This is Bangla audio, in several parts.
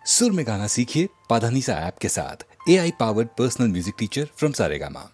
सुर में गाना सीखिए पाधानीसा ऐप के साथ। AI powered personal music teacher from Saregama.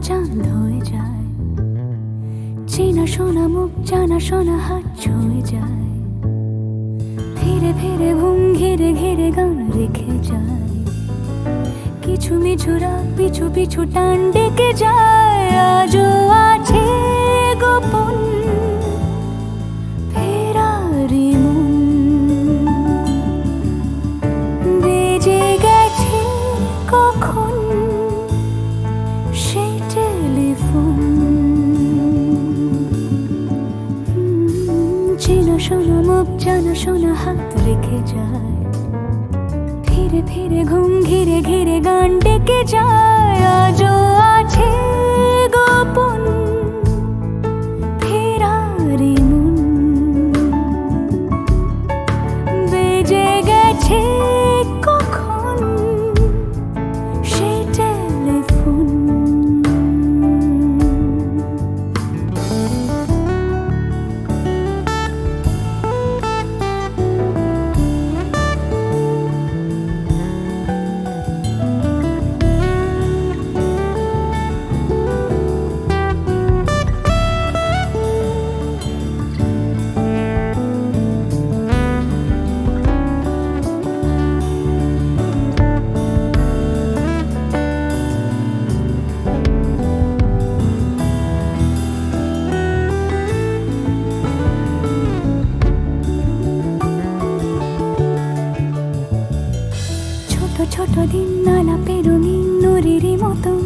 চাঁদ হয়ে যায়, চেনা শোনা মুখ জানা শোনা হাত ছুঁয়ে যায়, ফিরে ফিরে ঘুম ঘিরে ঘিরে গান রেখে যায়, কিছু মিছু রাত পিছু পিছু টান ডেকে যায়। আজও আছে গোপন ফেরারি মন, বেজে গেছে কখন সেই টেলিফোন। চেনা শোনা মুখ জানা শোনা হাত রেখে যায়, ফিরে ফিরে ঘুম ঘিরে ঘিরে গান ডেকে যায়। আজও আছে গোপন ফেরারি মন, বেজে গেছে কখন সেই টেলিফোন। ছোট দিন আলাপে রঙিন নুরির মতন,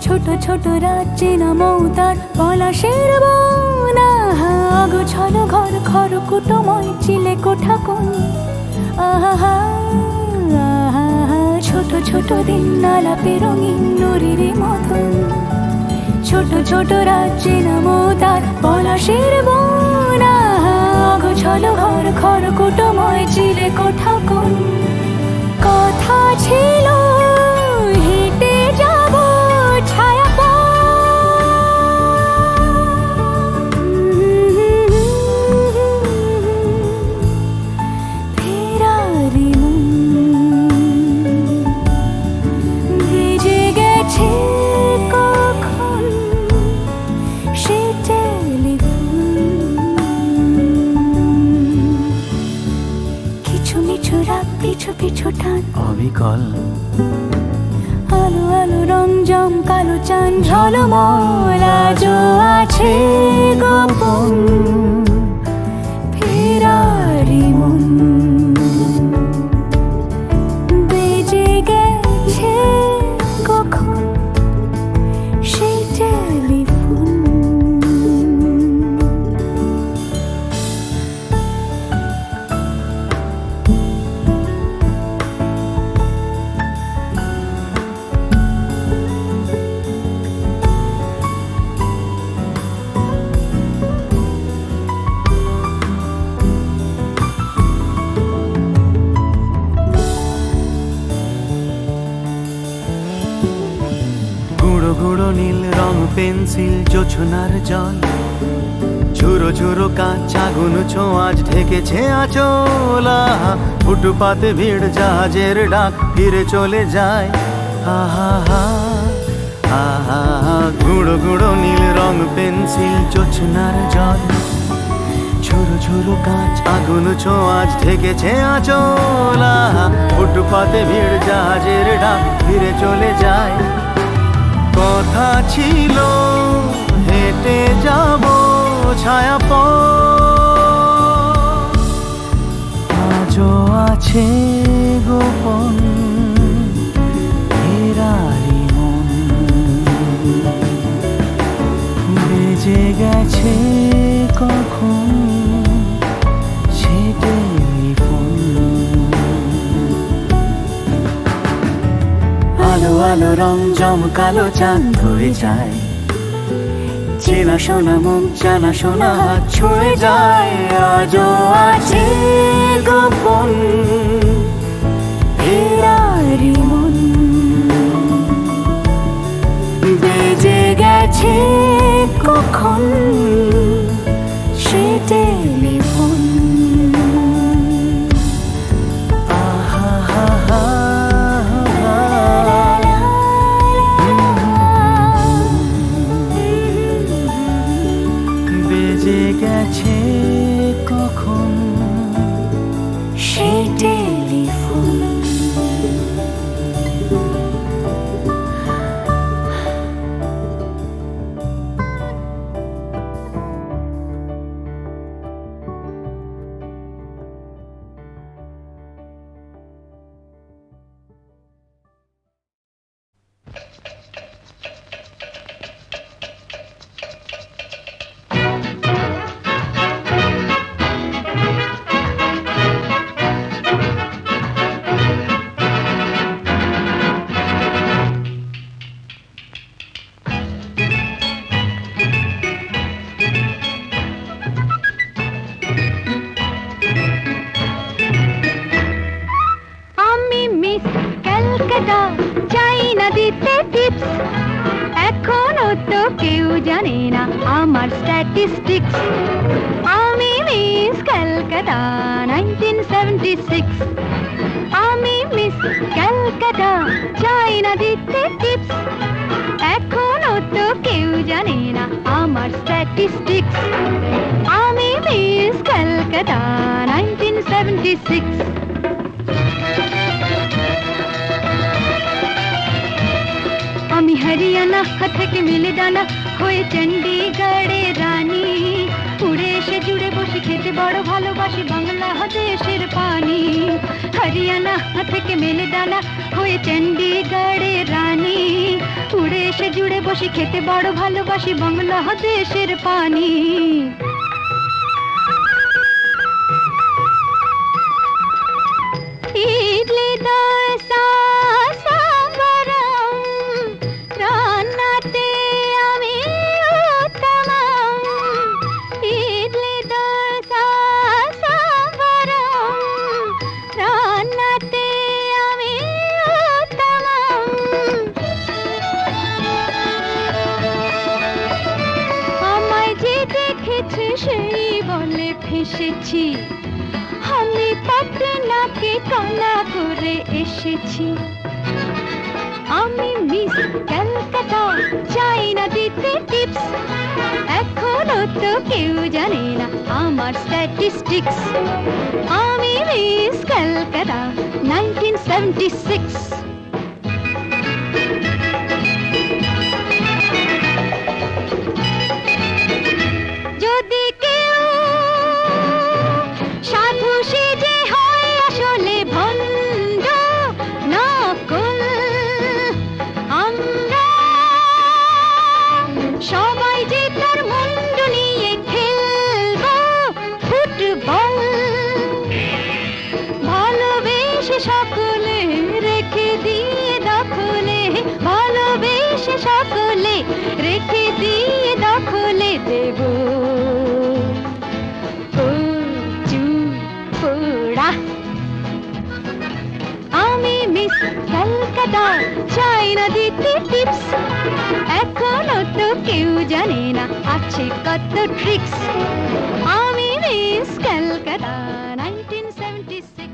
ছোট ছোট রাত চেনা মৌতার পলাশের বন। গোছল ঘর খড়কুটোময় চিলে কোঠা কোন, আহা ছোট ছোট দিন আলাপে রঙিন নুরির মতন, ছোট ছোট রাত চেনা মৌতার পলাশের বন। গোছল ঘর খড়কুটোময় চিলে কোঠা কোন, কথা ছিল হেঁটে যাব ছায়া ফেরারি মন, ভেজে গেছে কখন সে টেলিফোন। কিছু মিছু রাত পিছু পিছু টান অবিকল, আলো আলো রং জম কালো চান ঝলমল। আজও আছে গোপন ফেরারি মন, বেজে গেছে কখন সেই টেলিফোন। গুঁড়ো গুঁড়ো নীল রং পেন্সিল জোছনার জল, ঝুরো ঝুরো কাঁচ আগুন ছোঁয়াজ ঢেকেছে আঁচল। ফুটপাতে ভিড় জাহাজের ডাক ফিরে চলে যায়। আহা আহা গুঁড়ো গুঁড়ো নীল রং পেন্সিল জোছনার জল, ঝুরো ঝুরো কাঁচ আগুন ছোঁয়াজ ঢেকেছে আঁচল। ফুটপাতে ভিড় জাহাজের ডাক ফিরে চলে যায়। কথা ছিল হেঁটে যাব ছায়া আজও আছে গোপন ফেরারি মন, বেজে গেছে কখন সে টেলিফোন। আলো আলো রং জমকালো চাঁদ হয়ে যায়, চেনা শোনা মুখ জানা শোনা হাত ছুঁয়ে যায়। আজও আছে গোপন ফেরারি মন, বেজে গেছে কখন সে টেলিফোন। আহা তো কেউ জানে না আমার স্ট্যাটিস্টিক্স। আমি মিস ক্যালকাটা 1976। আমি মিস ক্যালকাটা, চাই না দিতে টিপস। এখনো তো কেউ জানে না আমার স্ট্যাটিস্টিক্স। আমি মিস ক্যালকাটা 1976। আমি হরিয়ানা থেকে মিলে ডানা হয়ে চণ্ডীগড়ে রানী। উড়ে এসে জুড়ে বসে খেতে বড় ভালোবাসি বাংলাদেশের পানি। হরিয়ানা থেকে মেলে ডানা হয়ে চণ্ডীগড়ে রানী। উড়ে এসে জুড়ে বসে খেতে বড় ভালোবাসি বাংলাদেশের পানি। ইডলি দোসা সাম্বারম, রান্নাতে আমি উত্তমম। ইডলি দোসা সাম্বারম, রান্নাতে আমি উত্তমম। আমায় যে দেখেছে সেই বলে ফেসেছি, আমি পাটনাকে কানা করে এসেছি। আমি মিস ক্যালকাটা, চাই না দিতে টিপস। এখনো তো কেউ জানে না আমার স্ট্যাটিস্টিক্স। আমি মিস ক্যালকাটা 1976। যদি কেউ সাধু সেজে হয় আসলে ভণ্ড নকল, আমরা সবাই যে তার মুন্ড নিয়ে খেলবো ফুটবল। ভালোবেসে সকলে রেখে দিয়ে দখলে, ভালোবেসে সকলে রেখে দিয়ে দখলে দেব পোড়া। আমি মিস ক্যালকাটা, চাই না দিতে টিপস। এখনো তো কেউ জানে না আছে কত ট্রিক্স। আমি মিস ক্যালকাটা 1976।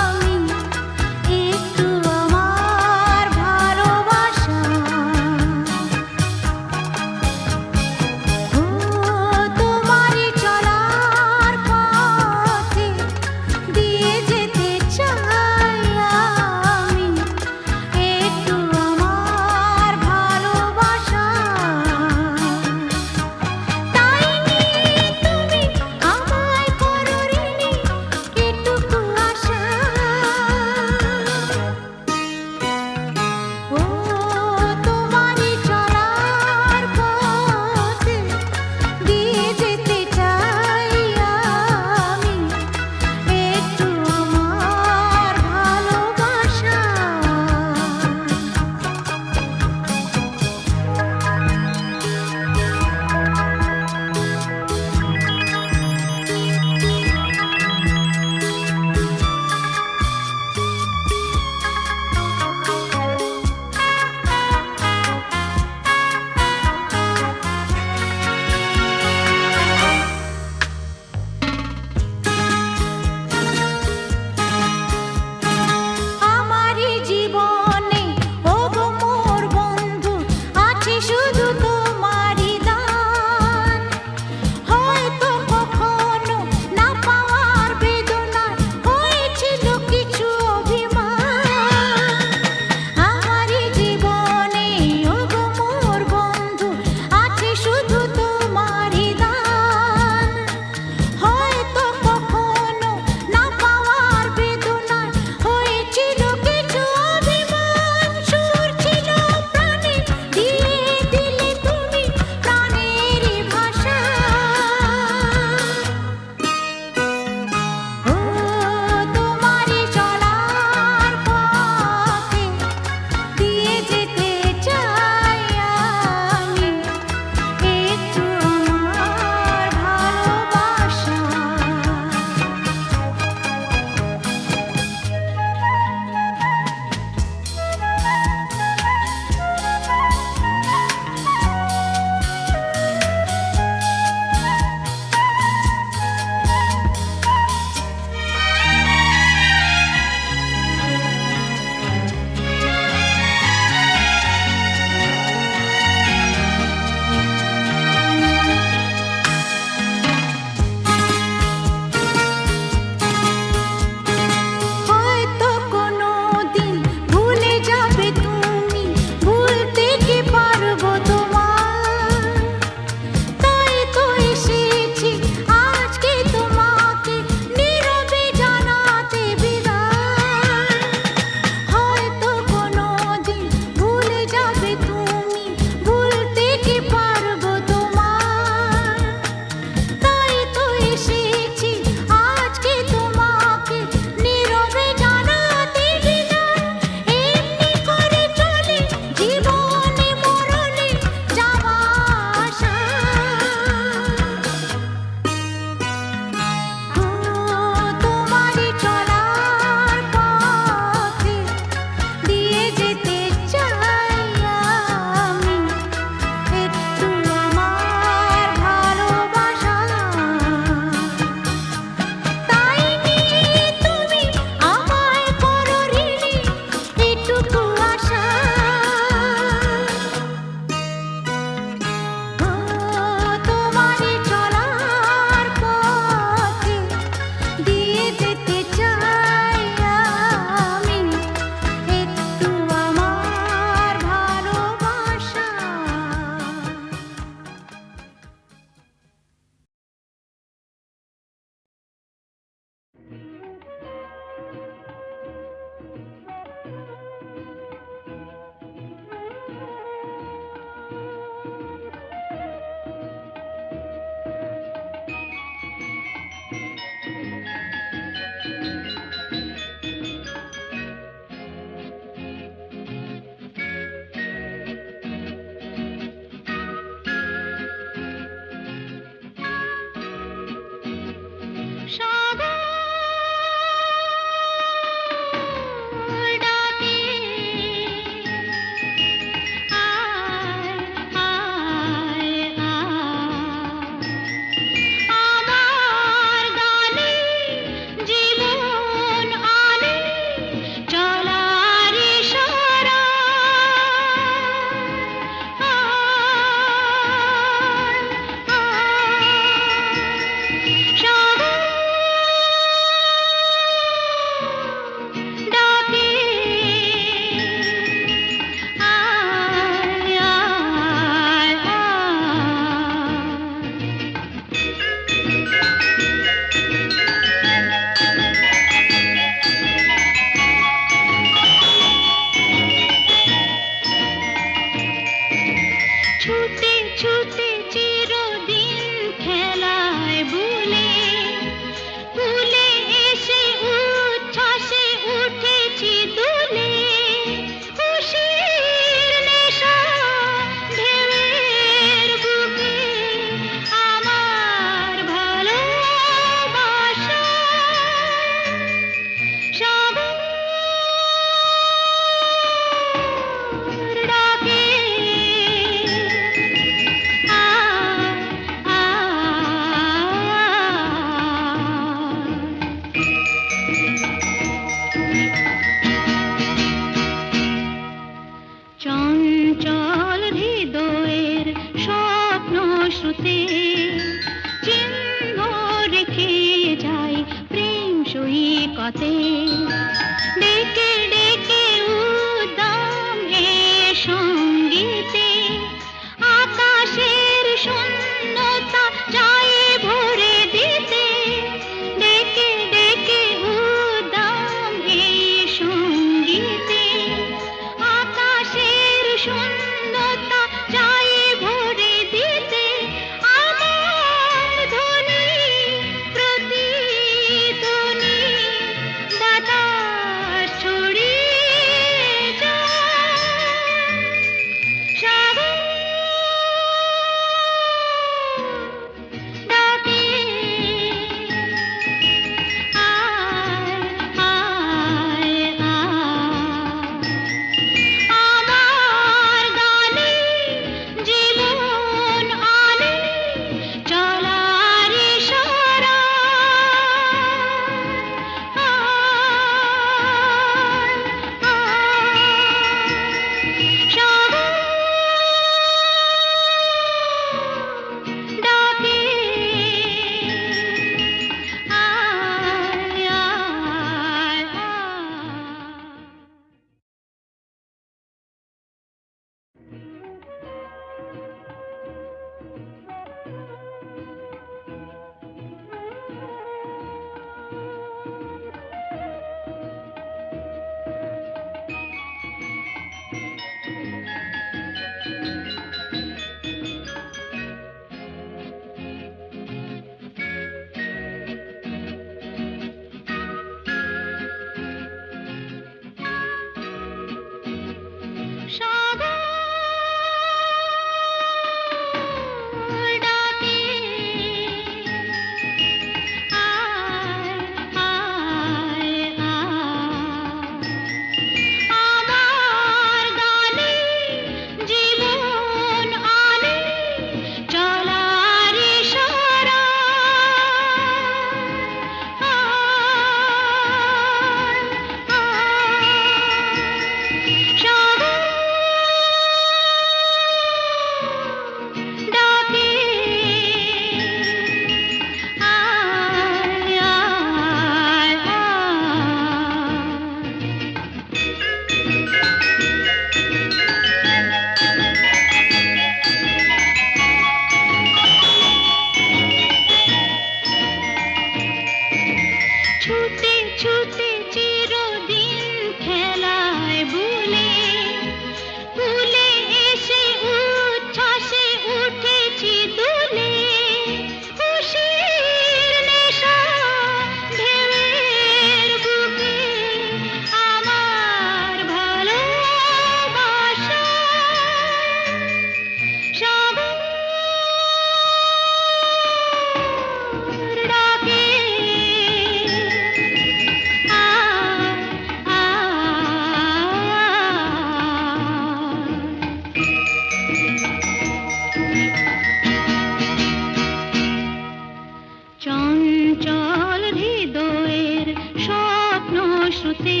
স্রোতে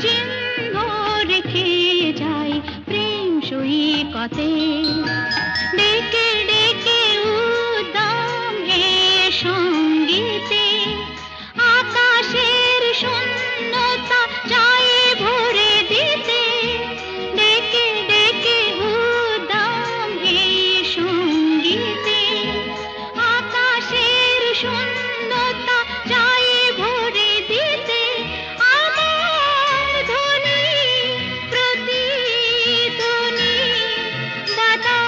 চিহ্ন রেখে যায় প্রেম সৈকতে ডেকে ডেকে উদ্দাম হে সঙ্গীতে আকাশের শূন্যতা যায় ভরে দিতে ডেকে ডেকে উদ্দাম হে সঙ্গীতে আকাশের শূন্যতা যায় ভরে দিতে আমার ধ্বনি প্রতিধ্বনি দাতা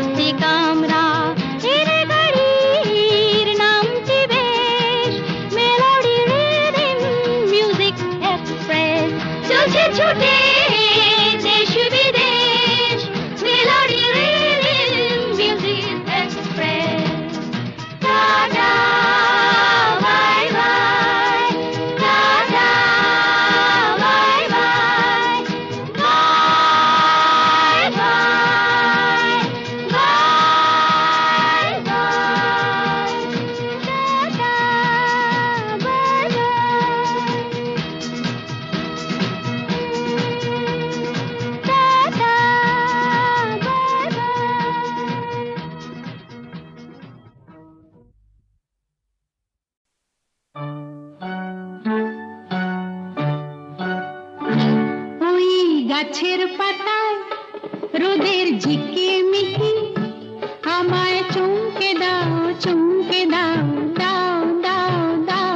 আসছে কামরা ছেড়ে গাড়ির নামছে বেশ মেলোডি রিদম মিউজিক এক্সপ্রেস চলছে ছুটে দেশ বিদেশ melody rhythm music express tata bye bye tata bye bye bye bye bye ওই গাছের পাতায় রোদের ঝিকিমিকি আমায় চমকে দাও দাও দাও দাও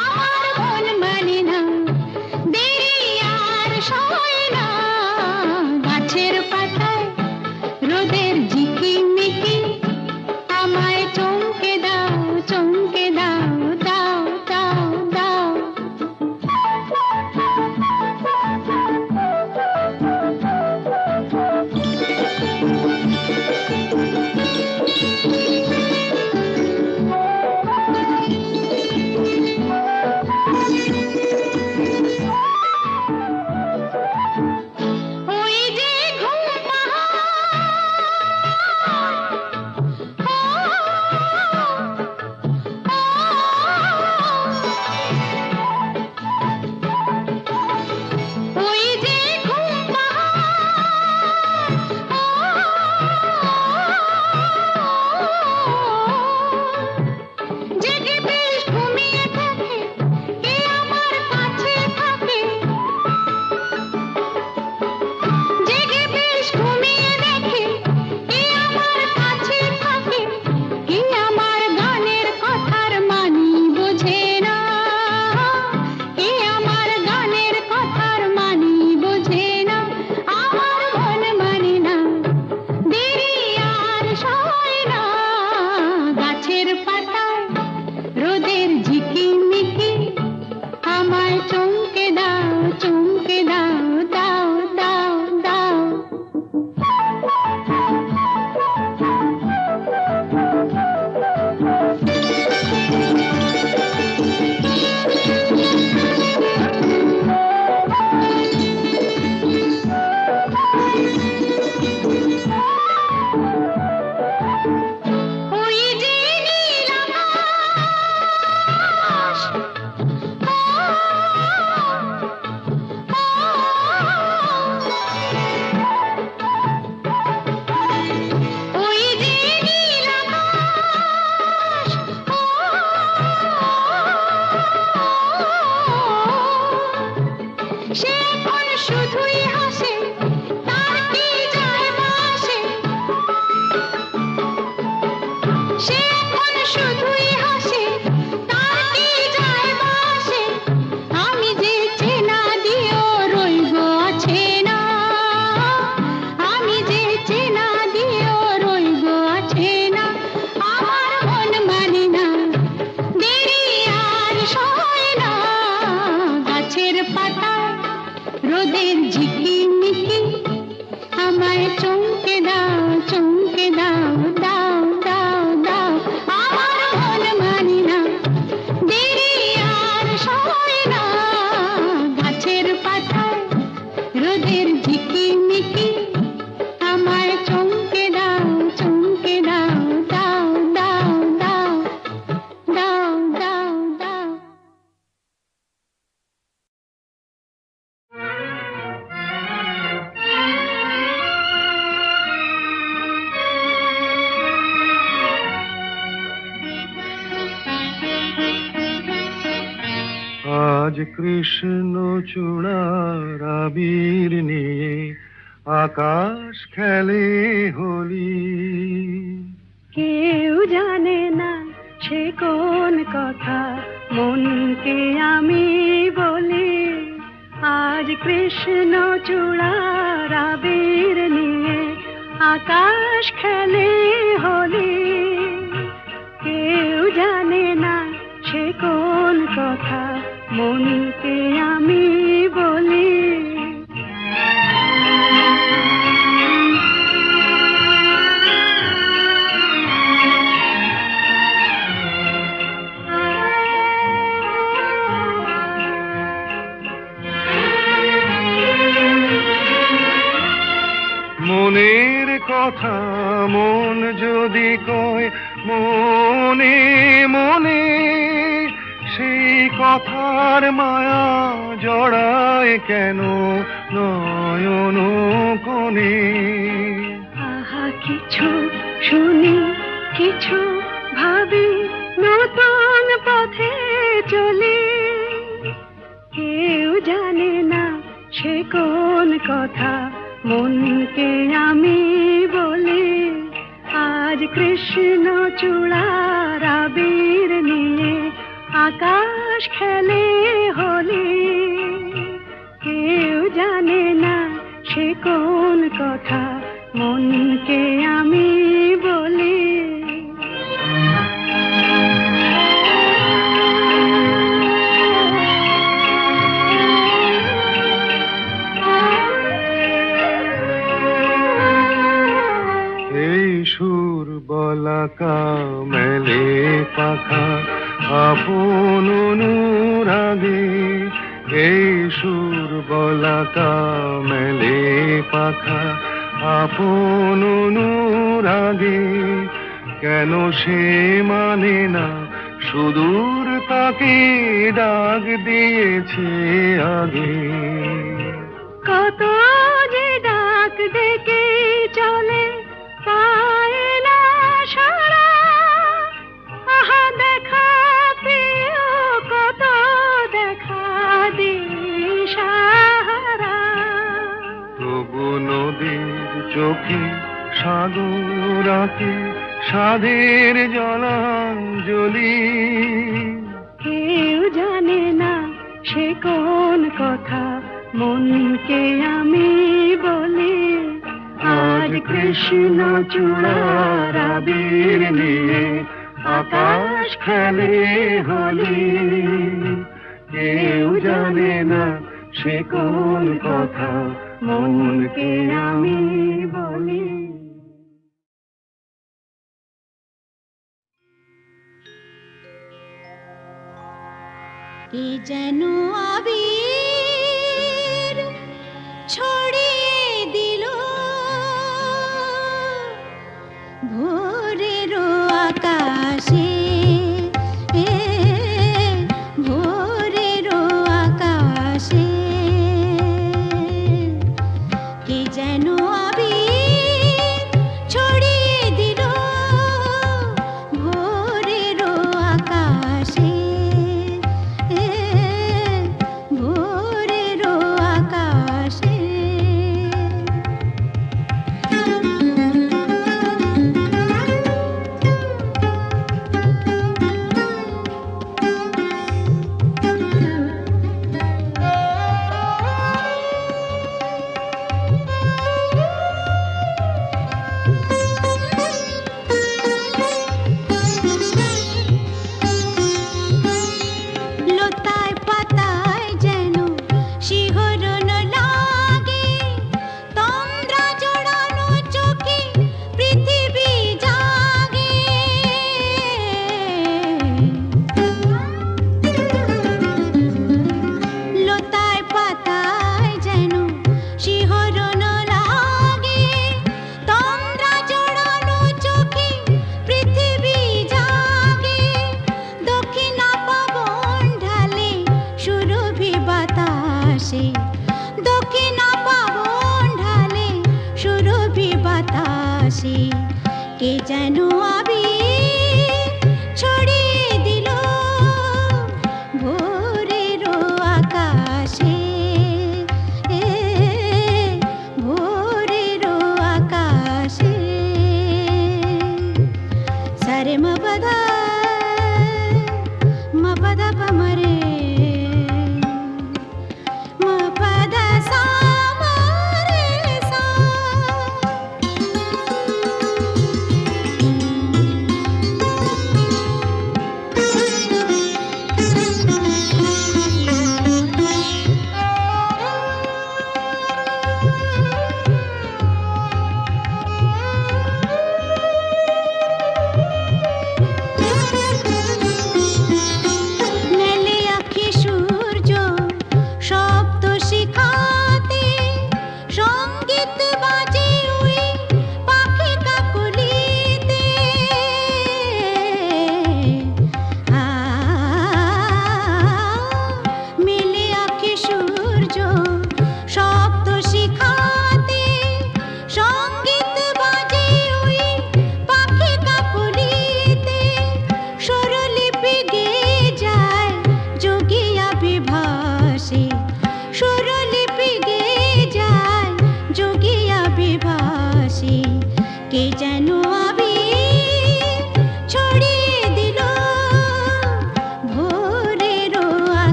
আমার মন মানে না দেরি আর সয় না গাছের পাতায় রোদের ঝিকিমিকি আমায় চমকে দাও দাও দাও দাও ওই যে ঘুম ওই যে ঘুম জেগে বেশ ঘুমিয়ে থাকে কে আমার কাছে থাকে জেগে বেশ ঘুমিয়ে দেখে কে আমার কাছে থাকে কে আমার গানের কথার মানি বোঝে না কে আমার গানের কথার মানি বোঝে না আমার মন মানে না দেরি আর সয় না গাছের পাতায় রোদের ঝিকিমিকি আমায় চমকে দাও দাও দাও দাও ওই যে নীল আকাশ ওই যে নীল আকাশ সে এখন শুধুই হাসে তার কি যায় আসে সে এখন শুধুই হাসে তার কি যায় আসে আমি যে চেনা দিও রইব আছে না আমি যে চেনা দিও রইব আছে না আমার মন মানে না দেরি আর সয় না গাছের পাতা রোদের ঝিকিমিকি আমায় চমকে দাও দাও দাও দাও আমার মন মানে না দেরি আর সয় না গাছের পাতায় রোদের ঝিকিমিকি আমায় চমকে দাও দাও দাও দাও দাও দাও দাও আজ কৃষ্ণ চূড়ার আবির নিয়ে আকাশ খেলে হোলি কেউ জানে না সে কোন কথা মনকে আমি বলি আজ কৃষ্ণ চূড়ার আবির নিয়ে আকাশ খেলে হোলি কেউ জানে না সে কোন কথা মনকে আমি বলি মনের কথা মন যদি কয় মনে মনে সেই কথার মায়া জড়ায় কেন নয়ন কোণে আহা কিছু শুনি কিছু ভাবি নতুন পথে চলি কেউ জানে না সে কোন কথা মনকে আমি বলি আজ কৃষ্ণ চূড়ার আবির নিয়ে আকাশ খেলে হোলি কেউ জানে না সে কোন কথা মনকে আমি বলি সুর বলাকা মেলে পাখা আপন অনুরাগে এই সুর বলাকা মেলে পাখা আপন অনুরাগে কেন সে মানে না সুদূর তাকে ডাক দিয়েছে আগে কত যে ডাক ডেকে চলে পায় না সারা আহা দেখা পেও কত দেখা দিশাহারা তবু নদীর চোখে সাগর আঁকে সাধের জলাঞ্জলি কেউ জানে না সে কোন কথা মনকে আমি বলি আজ কৃষ্ণ চূড়ার আবির নিয়ে আকাশ খেলে হোলি কেউ জানে না সে কোন কথা মনকে আমি বলি কে যেন আবির ছড়িয়ে দিল ভোরের আকাশে ভোরের আকাশে কে যেন আবির ছড়িয়ে দিল ভোরের আকাশে ভোরের আকাশে লতায় পাতায় যেন শিহরণ লাগে তন্দ্রা জড়ানো চোখে পৃথিবী জাগে লতায় পাতায় যেন শিহরণ লাগে তন্দ্রা জড়ানো চোখে পৃথিবী জাগে দক্ষিণা পবন ঢালে সুরভি বাতাসে দক্ষিণা পবন ঢালে সুরভি বাতাসে কে যেন আবির ছড়িয়ে দিল ভোরের আকাশে ভোরের আকাশে সারে মপদা পমরে